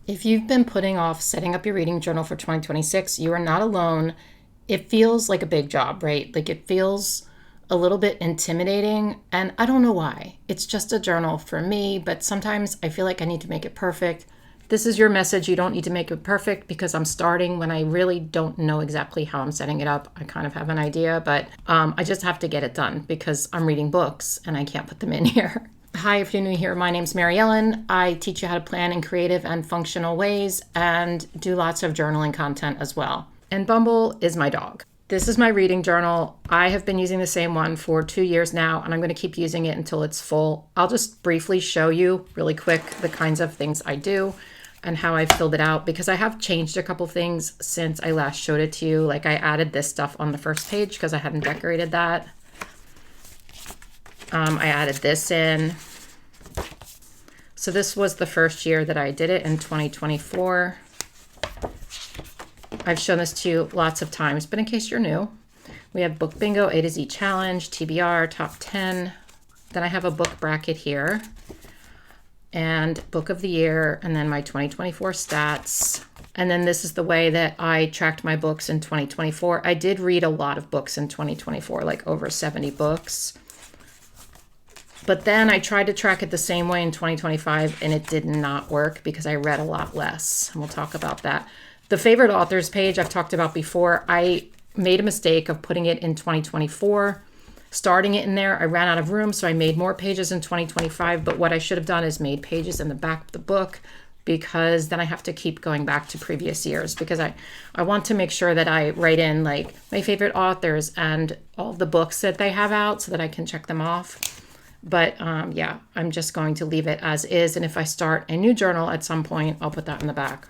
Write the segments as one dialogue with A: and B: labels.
A: If you've been putting off setting up your reading journal for 2026, you are not alone. It feels like a big job, right? Like it feels a little bit intimidating, and I don't know why. It's just a journal for me, but sometimes I feel like I need to make it perfect. This is your message. You don't need to make it perfect because I'm starting when I really don't know exactly how I'm setting it up. I kind of have an idea, but I just have to get it done because I'm reading books and I can't put them in here. Hi, if you're new here, my name's Mary Ellen. I teach you how to plan in creative and functional ways and do lots of journaling content as well. And Bumble is my dog. This is my reading journal. I have been using the same one for 2 years now, and I'm going to keep using it until it's full. I'll just briefly show you really quick the kinds of things I do and how I filled it out, because I have changed a couple things since I last showed it to you. Like I added this stuff on the first page because I hadn't decorated that. I added this in. So this was the first year that I did it in 2024. I've shown this to you lots of times, but in case you're new, we have book bingo, A to Z challenge, TBR, top 10. Then I have a book bracket here and book of the year, and then my 2024 stats. And then this is the way that I tracked my books in 2024. I did read a lot of books in 2024, like over 70 books. But then I tried to track it the same way in 2025, and it did not work because I read a lot less. And we'll talk about that. The favorite authors page I've talked about before, I made a mistake of putting it in 2024, starting it in there. I ran out of room, so I made more pages in 2025. But what I should have done is made pages in the back of the book, because then I have to keep going back to previous years, because I want to make sure that I write in like my favorite authors and all the books that they have out so that I can check them off. But yeah, I'm just going to leave it as is. And if I start a new journal at some point, I'll put that in the back.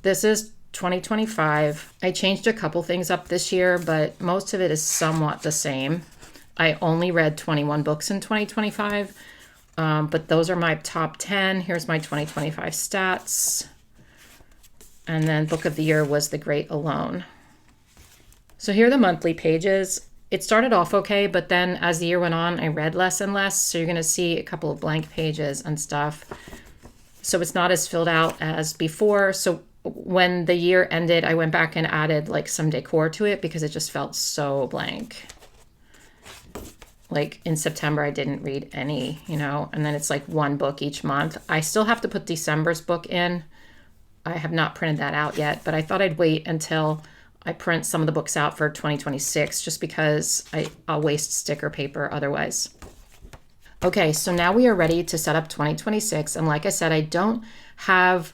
A: This is 2025. I changed a couple things up this year, but most of it is somewhat the same. I only read 21 books in 2025, but those are my top 10. Here's my 2025 stats. And then book of the year was The Great Alone. So here are the monthly pages. It started off okay, but then as the year went on, I read less and less. So you're going to see a couple of blank pages and stuff. So it's not as filled out as before. So when the year ended, I went back and added like some decor to it because it just felt so blank. Like in September, I didn't read any, and then it's like one book each month. I still have to put December's book in. I have not printed that out yet, but I thought I'd wait until I print some of the books out for 2026 just because I'll waste sticker paper otherwise. Okay, so now we are ready to set up 2026. And like I said, I don't have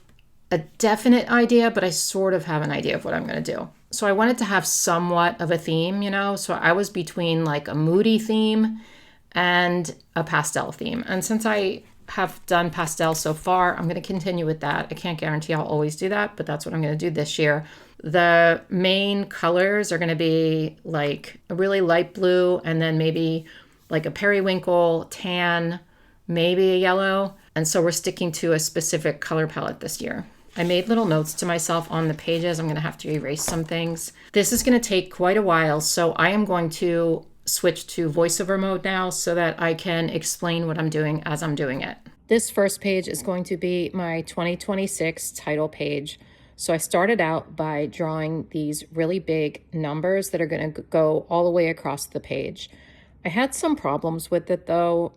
A: a definite idea, but I sort of have an idea of what I'm going to do. So I wanted to have somewhat of a theme, so I was between like a moody theme and a pastel theme. And since I have done pastel so far, I'm going to continue with that. I can't guarantee I'll always do that, but that's what I'm going to do this year. The main colors are going to be like a really light blue, and then maybe like a periwinkle, tan, maybe a yellow. And so we're sticking to a specific color palette this year. I made little notes to myself on the pages. I'm going to have to erase some things. This is going to take quite a while, so I am going to switch to voiceover mode now so that I can explain what I'm doing as I'm doing it. This first page is going to be my 2026 title page. So I started out by drawing these really big numbers that are going to go all the way across the page. I had some problems with it though.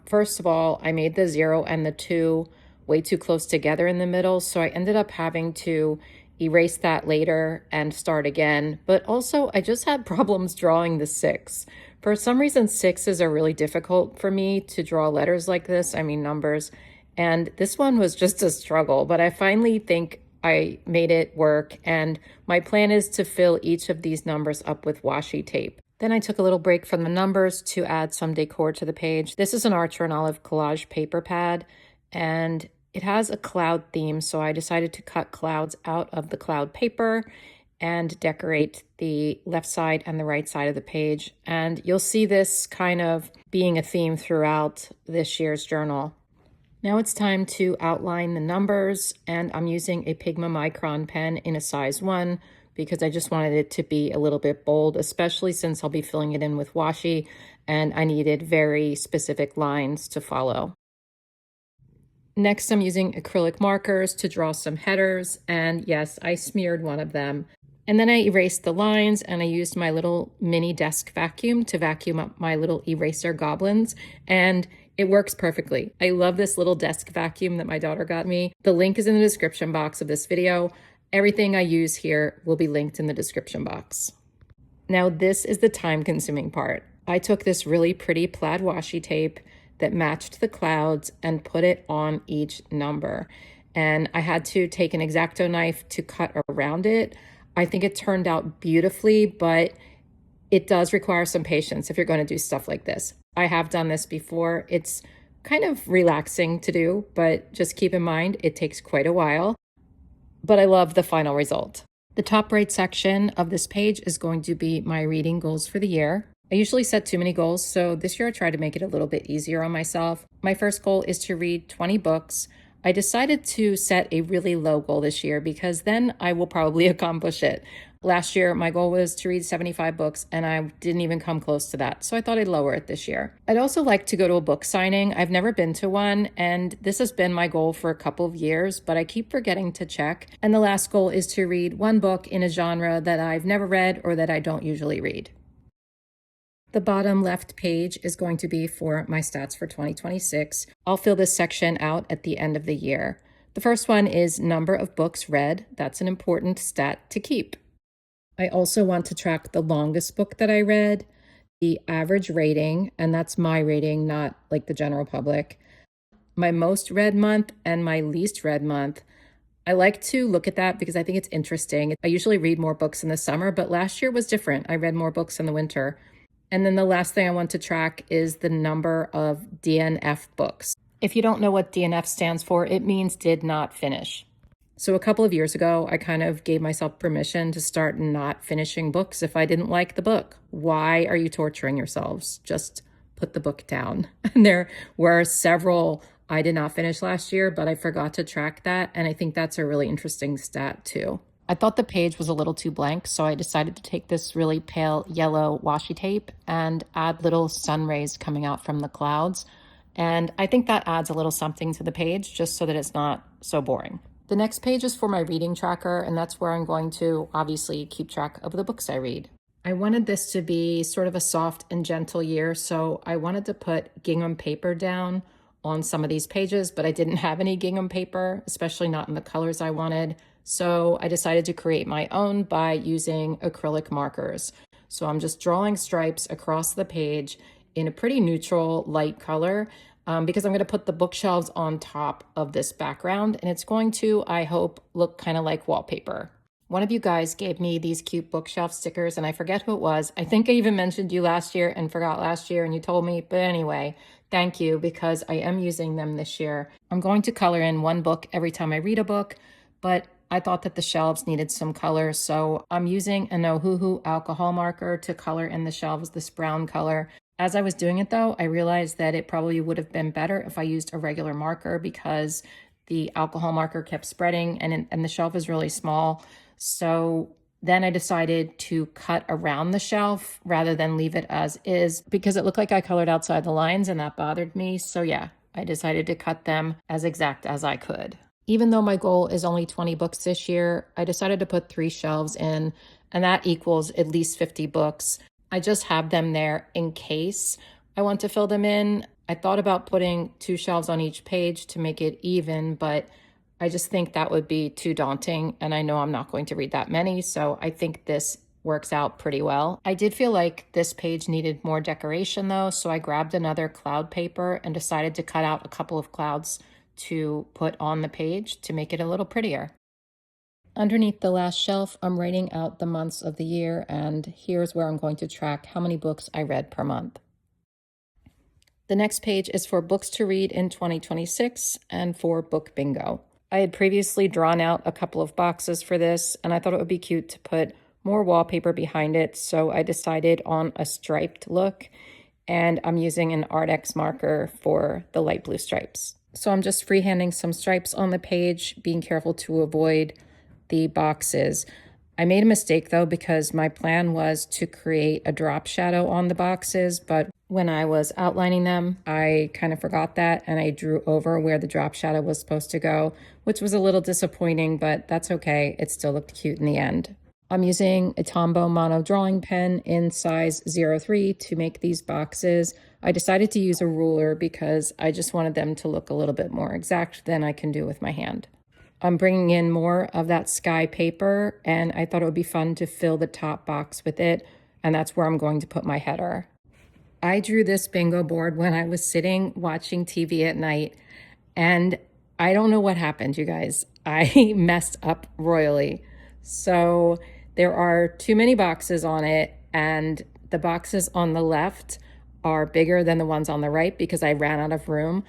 A: First of all, I made the 0 and the 2 way too close together in the middle, so I ended up having to erase that later and start again. But also, I just had problems drawing the 6. For some reason, 6s are really difficult for me to draw letters like this, numbers. And this one was just a struggle, but I finally think I made it work. And my plan is to fill each of these numbers up with washi tape. Then I took a little break from the numbers to add some decor to the page. This is an Archer and Olive collage paper pad, and it has a cloud theme, so I decided to cut clouds out of the cloud paper and decorate the left side and the right side of the page. And you'll see this kind of being a theme throughout this year's journal. Now it's time to outline the numbers, and I'm using a Pigma Micron pen in a size 1 because I just wanted it to be a little bit bold, especially since I'll be filling it in with washi, and I needed very specific lines to follow. Next, I'm using acrylic markers to draw some headers, and yes, I smeared one of them. And then I erased the lines, and I used my little mini desk vacuum to vacuum up my little eraser goblins, and it works perfectly. I love this little desk vacuum that my daughter got me. The link is in the description box of this video. Everything I use here will be linked in the description box. Now, this is the time-consuming part. I took this really pretty plaid washi tape that matched the clouds and put it on each number. And I had to take an X-Acto knife to cut around it. I think it turned out beautifully, but it does require some patience if you're going to do stuff like this. I have done this before. It's kind of relaxing to do, but just keep in mind, it takes quite a while. But I love the final result. The top right section of this page is going to be my reading goals for the year. I usually set too many goals, so this year I tried to make it a little bit easier on myself. My first goal is to read 20 books. I decided to set a really low goal this year because then I will probably accomplish it. Last year, my goal was to read 75 books, and I didn't even come close to that, so I thought I'd lower it this year. I'd also like to go to a book signing. I've never been to one, and this has been my goal for a couple of years, but I keep forgetting to check. And the last goal is to read one book in a genre that I've never read or that I don't usually read. The bottom left page is going to be for my stats for 2026. I'll fill this section out at the end of the year. The first one is number of books read. That's an important stat to keep. I also want to track the longest book that I read, the average rating, and that's my rating, not like the general public, my most read month, and my least read month. I like to look at that because I think it's interesting. I usually read more books in the summer, but last year was different. I read more books in the winter. And then the last thing I want to track is the number of DNF books. If you don't know what DNF stands for, it means did not finish. So a couple of years ago, I kind of gave myself permission to start not finishing books if I didn't like the book. Why are you torturing yourselves? Just put the book down. And there were several I did not finish last year, but I forgot to track that. And I think that's a really interesting stat too. I thought the page was a little too blank, so I decided to take this really pale yellow washi tape and add little sun rays coming out from the clouds. And I think that adds a little something to the page just so that it's not so boring. The next page is for my reading tracker, and that's where I'm going to obviously keep track of the books I read. I wanted this to be sort of a soft and gentle year, so I wanted to put gingham paper down on some of these pages, but I didn't have any gingham paper, especially not in the colors I wanted. So I decided to create my own by using acrylic markers. So I'm just drawing stripes across the page in a pretty neutral light color because I'm going to put the bookshelves on top of this background, and it's going to, I hope, look kind of like wallpaper. One of you guys gave me these cute bookshelf stickers, and I forget who it was. I think I even mentioned you last year and forgot last year, and you told me, but anyway, thank you because I am using them this year. I'm going to color in one book every time I read a book, but I thought that the shelves needed some color, so I'm using a 𝘬𝘠 alcohol marker to color in the shelves this brown color. As I was doing it though, I realized that it probably would have been better if I used a regular marker because the alcohol marker kept spreading and the shelf is really small. So then I decided to cut around the shelf rather than leave it as is because it looked like I colored outside the lines and that bothered me. So yeah, I decided to cut them as exact as I could. Even though my goal is only 20 books this year, I decided to put 3 shelves in, and that equals at least 50 books. I just have them there in case I want to fill them in. I thought about putting 2 shelves on each page to make it even, but I just think that would be too daunting, and I know I'm not going to read that many, so I think this works out pretty well. I did feel like this page needed more decoration though, so I grabbed another cloud paper and decided to cut out a couple of clouds to put on the page to make it a little prettier. Underneath the last shelf, I'm writing out the months of the year, and here's where I'm going to track how many books I read per month. The next page is for books to read in 2026 and for book bingo. I had previously drawn out a couple of boxes for this, and I thought it would be cute to put more wallpaper behind it, so I decided on a striped look, and I'm using an Art-X marker for the light blue stripes. So I'm just freehanding some stripes on the page, being careful to avoid the boxes. I made a mistake though, because my plan was to create a drop shadow on the boxes, but when I was outlining them, I kind of forgot that and I drew over where the drop shadow was supposed to go, which was a little disappointing, but that's okay. It still looked cute in the end. I'm using a Tombow mono drawing pen in size 03 to make these boxes. I decided to use a ruler because I just wanted them to look a little bit more exact than I can do with my hand. I'm bringing in more of that sky paper, and I thought it would be fun to fill the top box with it, and that's where I'm going to put my header. I drew this bingo board when I was sitting watching TV at night, and I don't know what happened, you guys. I messed up royally. So there are too many boxes on it, and the boxes on the left are bigger than the ones on the right because I ran out of room.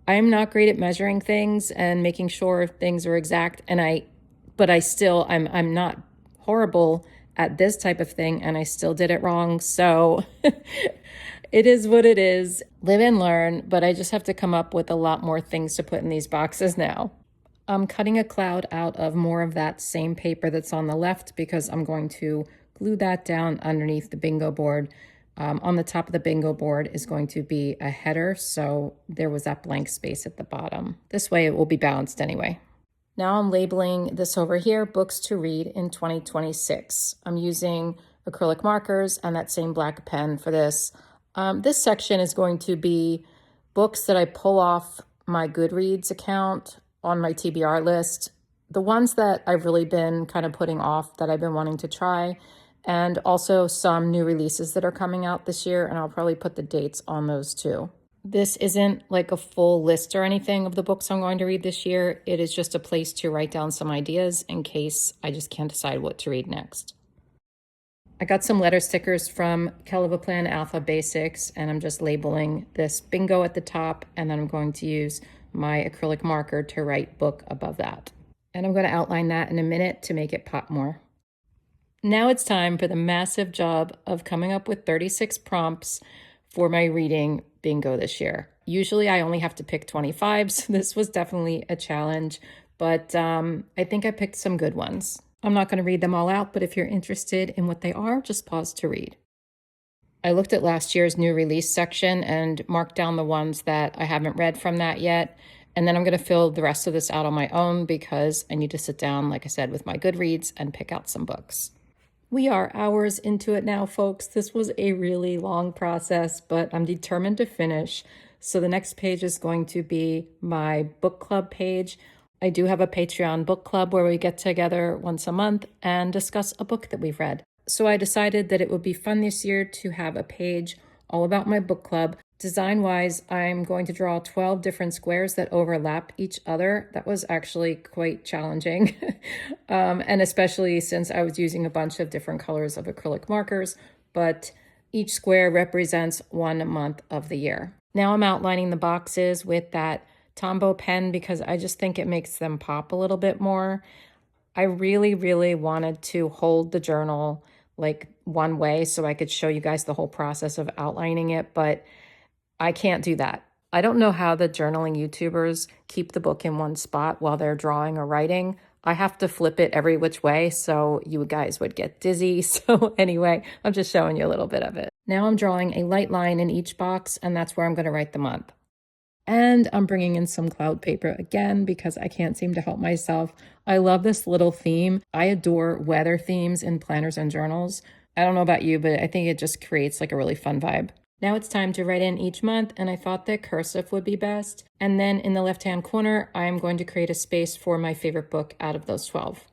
A: I'm not great at measuring things and making sure things are exact, and I'm not horrible at this type of thing, and I still did it wrong. So it is what it is. Live and learn, but I just have to come up with a lot more things to put in these boxes now. I'm cutting a cloud out of more of that same paper that's on the left because I'm going to glue that down underneath the bingo board. On the top of the bingo board is going to be a header, so there was that blank space at the bottom. This way it will be balanced anyway. Now I'm labeling this over here, books to read in 2026. I'm using acrylic markers and that same black pen for this. This section is going to be books that I pull off my Goodreads account on my TBR list, the ones that I've really been kind of putting off that I've been wanting to try, and also some new releases that are coming out this year, and I'll probably put the dates on those too. This isn't like a full list or anything of the books I'm going to read this year. It is just a place to write down some ideas in case I just can't decide what to read next. I got some letter stickers from 𝘏𝘗 𝘈𝘂 Basics, and I'm just labeling this bingo at the top, and then I'm going to use my acrylic marker to write book above that. And I'm going to outline that in a minute to make it pop more. Now it's time for the massive job of coming up with 36 prompts for my reading bingo this year. Usually I only have to pick 25, so this was definitely a challenge, but I think I picked some good ones. I'm not going to read them all out, but if you're interested in what they are, just pause to read. I looked at last year's new release section and marked down the ones that I haven't read from that yet. And then I'm going to fill the rest of this out on my own because I need to sit down, like I said, with my Goodreads and pick out some books. We are hours into it now, folks. This was a really long process, but I'm determined to finish. So the next page is going to be my book club page. I do have a Patreon book club where we get together once a month and discuss a book that we've read. So I decided that it would be fun this year to have a page all about my book club. Design-wise, I'm going to draw 12 different squares that overlap each other. That was actually quite challenging, and especially since I was using a bunch of different colors of acrylic markers, but each square represents 1 month of the year. Now I'm outlining the boxes with that Tombow pen because I just think it makes them pop a little bit more. I really, really wanted to hold the journal like one way so I could show you guys the whole process of outlining it, but I can't do that. I don't know how the journaling YouTubers keep the book in one spot while they're drawing or writing. I have to flip it every which way, so you guys would get dizzy. So anyway, I'm just showing you a little bit of it. Now I'm drawing a light line in each box, and that's where I'm going to write the month. And I'm bringing in some cloud paper again because I can't seem to help myself. I love this little theme. I adore weather themes in planners and journals. I don't know about you, but I think it just creates like a really fun vibe. Now it's time to write in each month, and I thought that cursive would be best. And then in the left-hand corner, I'm going to create a space for my favorite book out of those 12.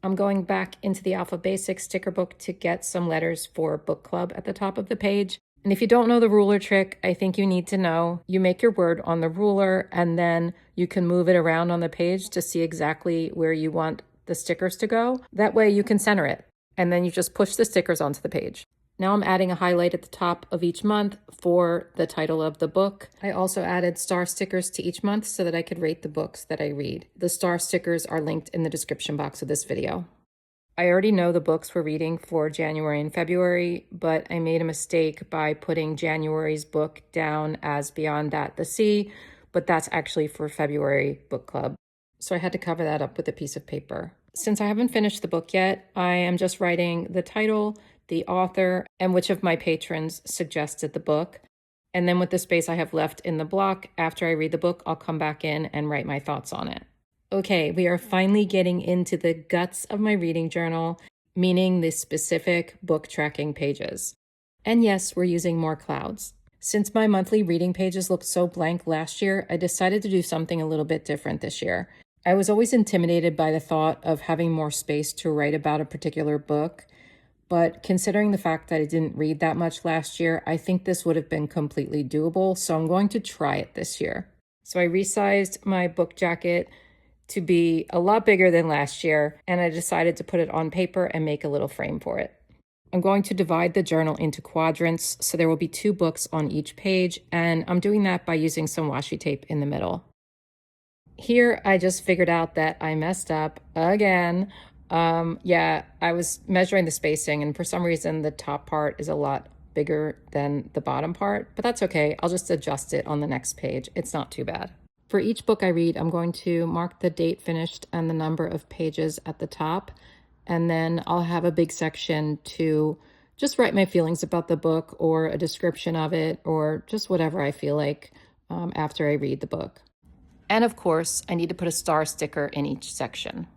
A: I'm going back into the 𝘈𝘂 Basics sticker book to get some letters for book club at the top of the page. And if you don't know the ruler trick, I think you need to know. You make your word on the ruler, and then you can move it around on the page to see exactly where you want the stickers to go. That way you can center it, and then you just push the stickers onto the page. Now I'm adding a highlight at the top of each month for the title of the book. I also added star stickers to each month so that I could rate the books that I read. The star stickers are linked in the description box of this video. I already know the books we're reading for January and February, but I made a mistake by putting January's book down as Beyond That, the Sea, but that's actually for February book club. So I had to cover that up with a piece of paper. Since I haven't finished the book yet, I am just writing the title, the author, and which of my patrons suggested the book. And then with the space I have left in the block, after I read the book, I'll come back in and write my thoughts on it. Okay, we are finally getting into the guts of my reading journal, meaning the specific book tracking pages. And yes, we're using more clouds. Since my monthly reading pages looked so blank last year, I decided to do something a little bit different this year. I was always intimidated by the thought of having more space to write about a particular book, but considering the fact that I didn't read that much last year, I think this would have been completely doable, so I'm going to try it this year. So I resized my book jacket to be a lot bigger than last year, and I decided to put it on paper and make a little frame for it. I'm going to divide the journal into quadrants, so there will be 2 books on each page, and I'm doing that by using some washi tape in the middle. Here, I just figured out that I messed up again. I was measuring the spacing, and for some reason, the top part is a lot bigger than the bottom part, but that's okay. I'll just adjust it on the next page. It's not too bad. For each book I read, I'm going to mark the date finished and the number of pages at the top, and then I'll have a big section to just write my feelings about the book or a description of it or just whatever I feel like after I read the book. And of course, I need to put a star sticker in each section.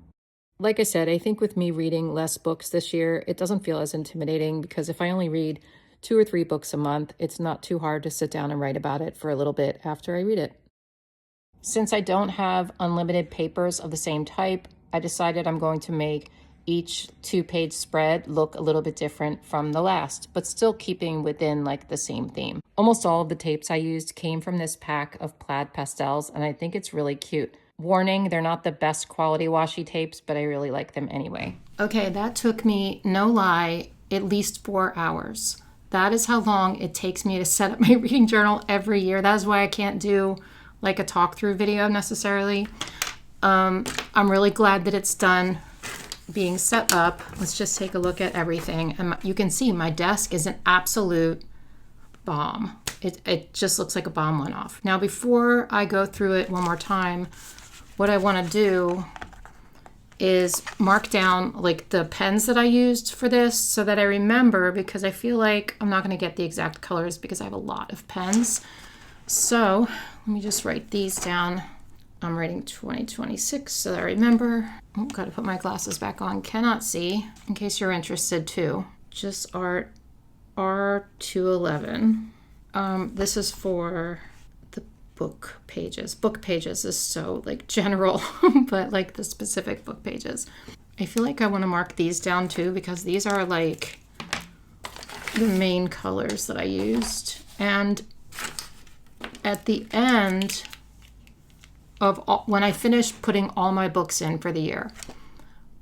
A: Like I said, I think with me reading less books this year, it doesn't feel as intimidating because if I only read 2 or 3 books a month, it's not too hard to sit down and write about it for a little bit after I read it. Since I don't have unlimited papers of the same type, I decided I'm going to make each 2-page spread look a little bit different from the last, but still keeping within like the same theme. Almost all of the tapes I used came from this pack of plaid pastels, and I think it's really cute. Warning, they're not the best quality washi tapes, but I really like them anyway. Okay, that took me, no lie, at least 4 hours. That is how long it takes me to set up my reading journal every year. That is why I can't do like a talk through video necessarily. I'm really glad that it's done being set up. Let's just take a look at everything. And you can see my desk is an absolute bomb. It just looks like a bomb went off. Now, before I go through it one more time, what I want to do is mark down like the pens that I used for this so that I remember, because I feel like I'm not going to get the exact colors because I have a lot of pens. So let me just write these down. I'm writing 2026 so that I remember. Oh, got to put my glasses back on. Cannot see, in case you're interested too. Just art R211. This is for the book pages. Book pages is so like general, but like the specific book pages. I feel like I want to mark these down too because these are like the main colors that I used. And at the end of when I finish putting all my books in for the year,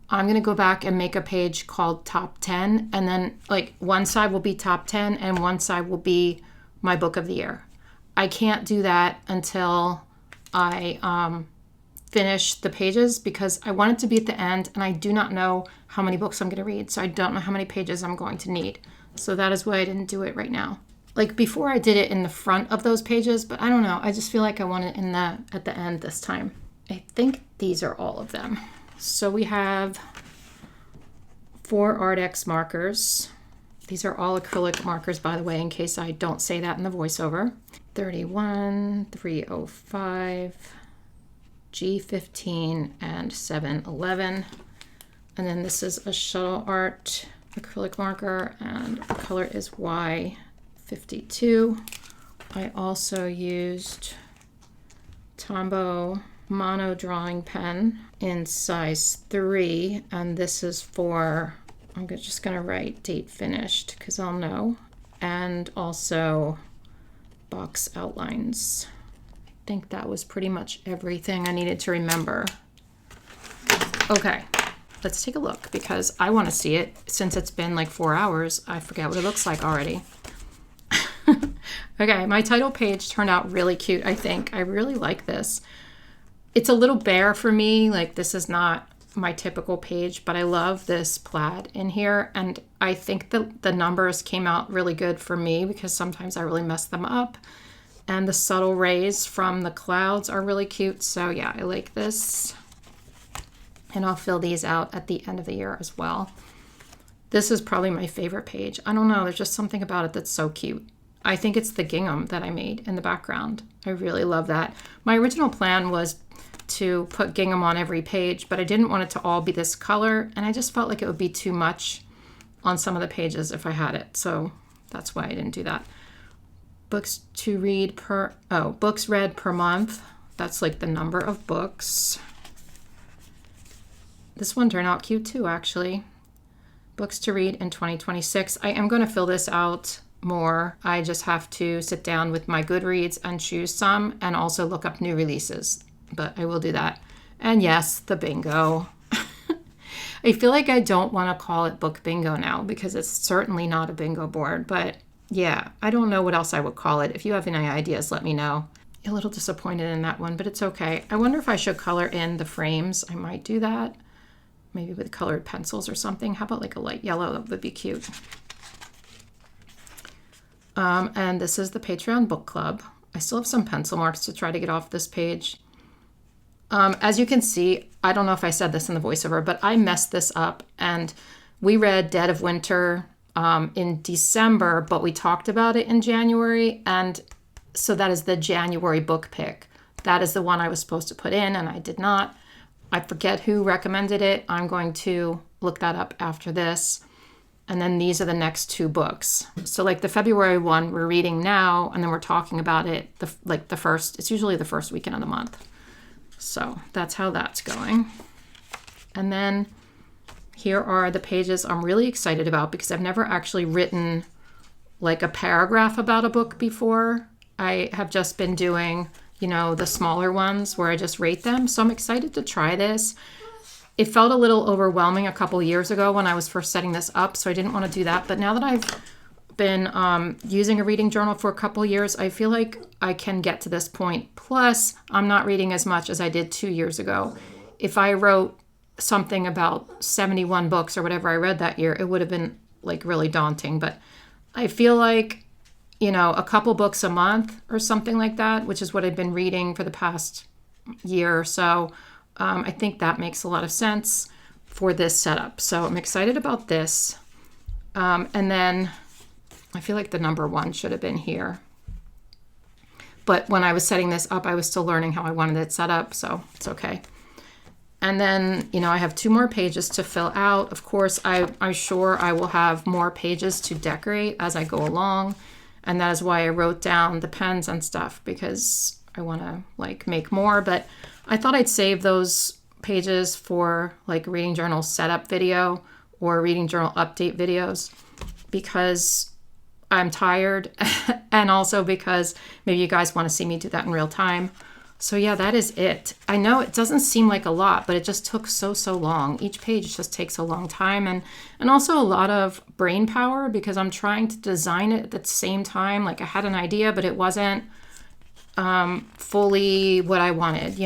A: I'm going to go back and make a page called Top 10. And then like one side will be Top 10 and one side will be my book of the year. I can't do that until I finish the pages because I want it to be at the end and I do not know how many books I'm going to read. So I don't know how many pages I'm going to need. So that is why I didn't do it right now. Like before I did it in the front of those pages, but I don't know. I just feel like I want it at the end this time. I think these are all of them. So we have 4 Art-X markers. These are all acrylic markers, by the way, in case I don't say that in the voiceover. 31, 305, G15, and 711. And then this is a Shuttle Art acrylic marker, and the color is Y52. I also used Tombow mono drawing pen in size 3, and this is for, I'm just gonna write date finished because I'll know, and also box outlines. I think that was pretty much everything I needed to remember. Okay, let's take a look because I want to see it. Since it's been like 4 hours, I forget what it looks like already. Okay, my title page turned out really cute, I think. I really like this. It's a little bare for me, like this is not my typical page, but I love this plaid in here, and I think the numbers came out really good for me because sometimes I really mess them up, and the subtle rays from the clouds are really cute. So yeah, I like this. And I'll fill these out at the end of the year as well. This is probably my favorite page. I don't know, there's just something about it that's so cute. I think it's the gingham that I made in the background. I really love that. My original plan was to put gingham on every page, but I didn't want it to all be this color, and I just felt like it would be too much on some of the pages if I had it. So that's why I didn't do that. Books read per month. That's like the number of books. This one turned out cute too, actually. Books to read in 2026. I am going to fill this out more. I just have to sit down with my Goodreads and choose some, and also look up new releases, but I will do that. And yes, the bingo. I feel like I don't want to call it book bingo now, because it's certainly not a bingo board, but yeah, I don't know what else I would call it. If you have any ideas, let me know. A little disappointed in that one, but it's okay. I wonder if I should color in the frames. I might do that. Maybe with colored pencils or something. How about like a light yellow? That would be cute. And this is the Patreon book club. I still have some pencil marks to try to get off this page. As you can see, I don't know if I said this in the voiceover, but I messed this up, and we read Dead of Winter in December, but we talked about it in January, and so that is the January book pick. That is the one I was supposed to put in, and I did not. I forget who recommended it. I'm going to look that up after this. And then these are the next two books. So like the February one we're reading now, and then we're talking about it it's usually the first weekend of the month. So that's how that's going. And then here are the pages I'm really excited about, because I've never actually written like a paragraph about a book before. I have just been doing, the smaller ones where I just rate them. So I'm excited to try this. It felt a little overwhelming a couple years ago when I was first setting this up, so I didn't want to do that. But now that I've been using a reading journal for a couple years, I feel like I can get to this point. Plus, I'm not reading as much as I did 2 years ago. If I wrote something about 71 books or whatever I read that year, it would have been like really daunting. But I feel like, a couple books a month or something like that, which is what I've been reading for the past year or so. I think that makes a lot of sense for this setup. So I'm excited about this. And then I feel like the number 1 should have been here. But when I was setting this up, I was still learning how I wanted it set up, so it's okay. And then, I have 2 more pages to fill out. Of course, I'm sure I will have more pages to decorate as I go along. And that is why I wrote down the pens and stuff, because I want to make more. But I thought I'd save those pages for reading journal setup video or reading journal update videos, because I'm tired and also because maybe you guys want to see me do that in real time. So yeah, that is it. I know it doesn't seem like a lot, but it just took so long. Each page just takes a long time, and also a lot of brain power, because I'm trying to design it at the same time. I had an idea, but it wasn't fully what I wanted,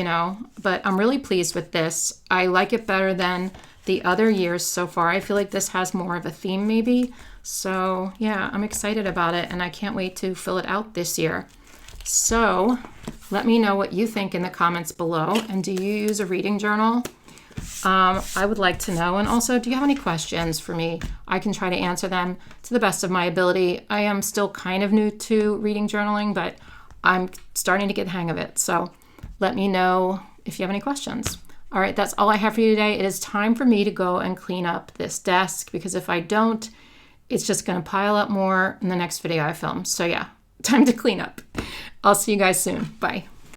A: But I'm really pleased with this. I like it better than the other years so far. I feel like this has more of a theme maybe. So yeah, I'm excited about it, and I can't wait to fill it out this year. So let me know what you think in the comments below. And do you use a reading journal? I would like to know. And also, do you have any questions for me? I can try to answer them to the best of my ability. I am still kind of new to reading journaling, but I'm starting to get the hang of it. So let me know if you have any questions. All right, that's all I have for you today. It is time for me to go and clean up this desk, because if I don't, it's just going to pile up more in the next video I film. So yeah, time to clean up. I'll see you guys soon. Bye.